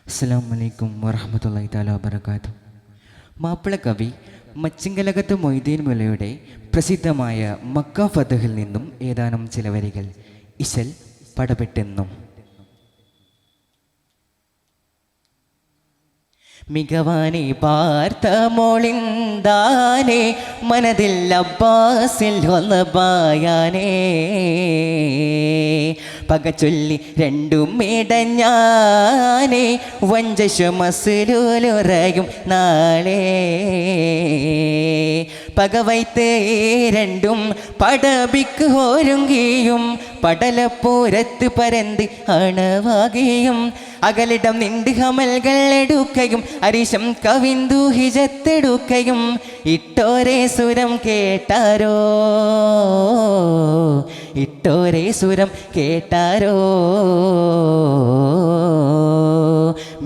അസ്സലാമു അലൈക്കും വറഹ്മത്തുള്ളാഹി തആല വബറകാതുഹു. മാപ്പിള കവി മച്ചിങ്കലകത്ത് മൊയ്തീൻ മുലയുടെ പ്രസിദ്ധമായ മക്ക ഫതഹിൽ നിന്നും ഏതാനും ചില വരികൾ. ഇശൽ പടപെട്ടെന്നും മികവാനെ പാർത്ത മോളിന്താനെ മനതിൽ അബ്ബാസിൽ ഒന്നബായാനേ പകച്ചൊല്ലി രണ്ടും ഇടഞ്ഞാനേ വഞ്ചശമസുലുറയും നാളെ പകവൈത്ത് രണ്ടും പടബിക്ക് ഒരുങ്ങിയും പടലപ്പൂരത്ത് പരന്ത് അണവാകിയും അകലിടം നിണ്ട് ഹമൽകൾ എടുക്കയും അരിശം കവിന്തു ഹിജത്തെടുക്കയും ഇട്ടോരേ സുരം കേട്ടാരോ ഇട്ടോരേ സുരം കേട്ടാരോ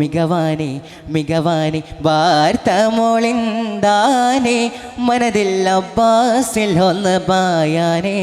മികവാനെ മികവാനെ വാർത്ത മോളിന്താനെ മനതിൽ അബ്ബാസിൽ ഒന്ന് ബായാനേ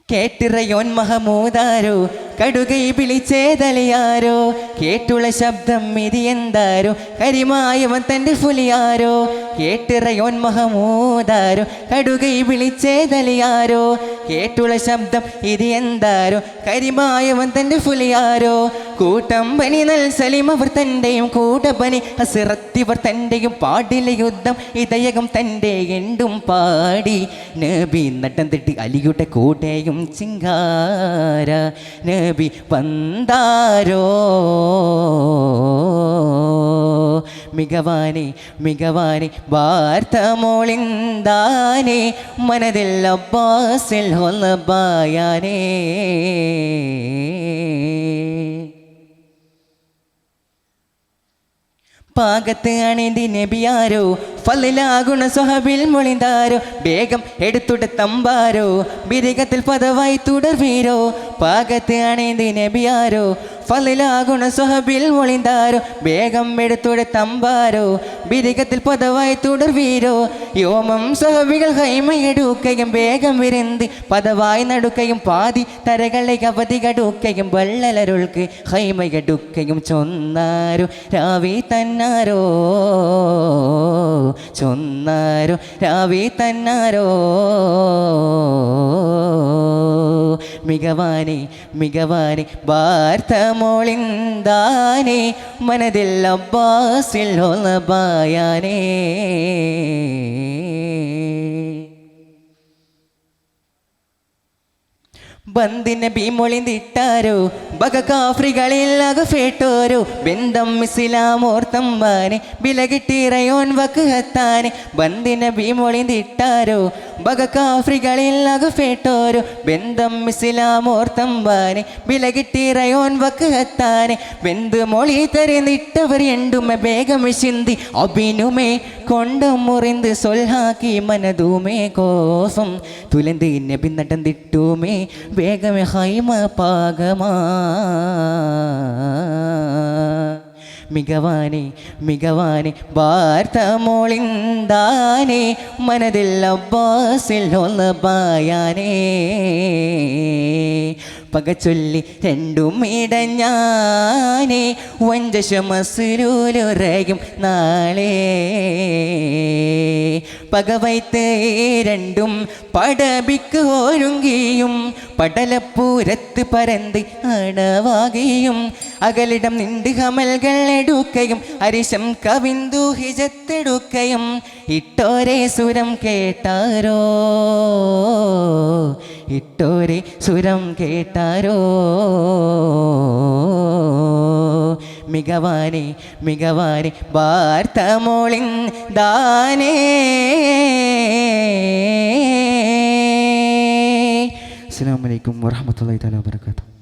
കേട്ടിറയോൻ മഹമൂദാരോ കടുകൈ വിളിച്ചേതലിയാരോ കേട്ടുള്ള ശബ്ദം ഇത് എന്താരോ കരിമായവൻ തൻ്റെ ഫുലിയാരോ കേട്ടിറയോൻ മഹമൂദാരോ കടുകൈ വിളിച്ചേതലിയാരോ കേട്ടുള്ള ശബ്ദം ഇത് എന്താരോ കരിമായവൻ തൻ്റെ ഫുലിയാരോ കൂട്ടം പനി നൽ സലീം അവർ തൻ്റെയും കൂട്ടപ്പനി അസിറത്തിവർ തൻ്റെയും പാടില യുദ്ധം ഇതയകം തൻ്റെ എണ്ടും പാടി നബി നട്ടം തെട്ടി അലിയുടെ കൂട്ടയും ചിങ്കാര നബി വന്താരോ മികവാനെ മികവാനെ വാർത്ത മോളിന്താനെ മനതിൽ അബ്ബാസിൽ ഒന്ന് ബായാനേ പാകത്ത് അണിന്തി നബിയാരോ ഫലിലാകുണ സ്വഹബിൽ മൊളിന്താരോ വേഗം എടുത്തുട തമ്പാരോ ബിരികത്തിൽ പദവായി തുടർവീരോ പാകത്ത് അണിന്തി നബിയാരോ ഫലിലാകുണ സ്വഹബിൽ മൊളിന്താരോ വേഗം എടുത്തുട തമ്പാരോ ബിരികത്തിൽ പദവായി തുടർവീരോ യോമം സ്വഹബികൾ ഹൈമയെടുക്കയും വേഗം വിരുന്തി പദവായി നടുക്കയും പാതി തരകളെ അവധി കടുക്കയും വള്ളലരുൾക്ക് ഹൈമയെടുക്കയും ചൊന്നാരോ രാവി തന്നാരോ ചൊന്നാരോ രാവി തന്നാരോ മികവാനെ മികവാനെ വാർത്ത മോളിന്താനെ മനതിൽ അബ്ബാസിൽ ഒന്ന് ബായാനേ ബന്ദിനെ ബീമൊളിന്തിട്ടാരോ ബക കാഫ്രികളിൽ അകഫേട്ടോരോ ബന്ധം ഇസ്ലാമോർത്തമ്പാനെ ബിലകിട്ടിറയോൻ വക്ക് ഹത്താനെ ബന്ദിനെ ബീമൊളിന്തിട്ടാരോ ബക കാഫ്രികളിൽ അകഫേട്ടോരോ ബന്ധം ഇസ്ലാമോർത്തമ്പാനെ ബിലകിട്ടിറയോൻ വക്ക് ഹത്താനെ ബന്ധു മൊളി തരുന്നിട്ടവർ എണ്ടുമേ വേഗം ചിന്തി അഭിനുമേ കൊണ്ട് മുറിന്ത് സൊൽഹാക്കി മനതുമേ കോസം തുലന്ത് നബി നടൻ തിട്ടുമേ വേഗമേ ഹൈമ പാകമാ മികവാനെ മികവാനെ വാർത്ത മോളിന്താനെ മനതിൽ അബ്ബാസിൽ ഒന്ന് ബായാനേ പകച്ചൊല്ലി രണ്ടും ഇടഞ്ഞാനേ വഞ്ചശമസുലുറയും നാളെ പകവൈത്ത് രണ്ടും പടബിക്ക് ഒരുങ്ങിയും പടലപ്പൂരത്ത് പരന്ത് അണവാകിയും അകലിടം നിണ്ട് ഹമൽകൾ എടുക്കയും അരിശം കവിന്തു ഹിജത്തെടുക്കയും ഇട്ടോരേ സുരം കേട്ടാരോ ഇട്ടോരേ സുരം കേട്ടാരോ മികവാനെ മികവാനെ വാർത്ത മോളിന്താനേ. അസ്സലാമു അലൈക്കും വറഹ്മത്തുള്ളാഹി തആല വബറകാതുഹു.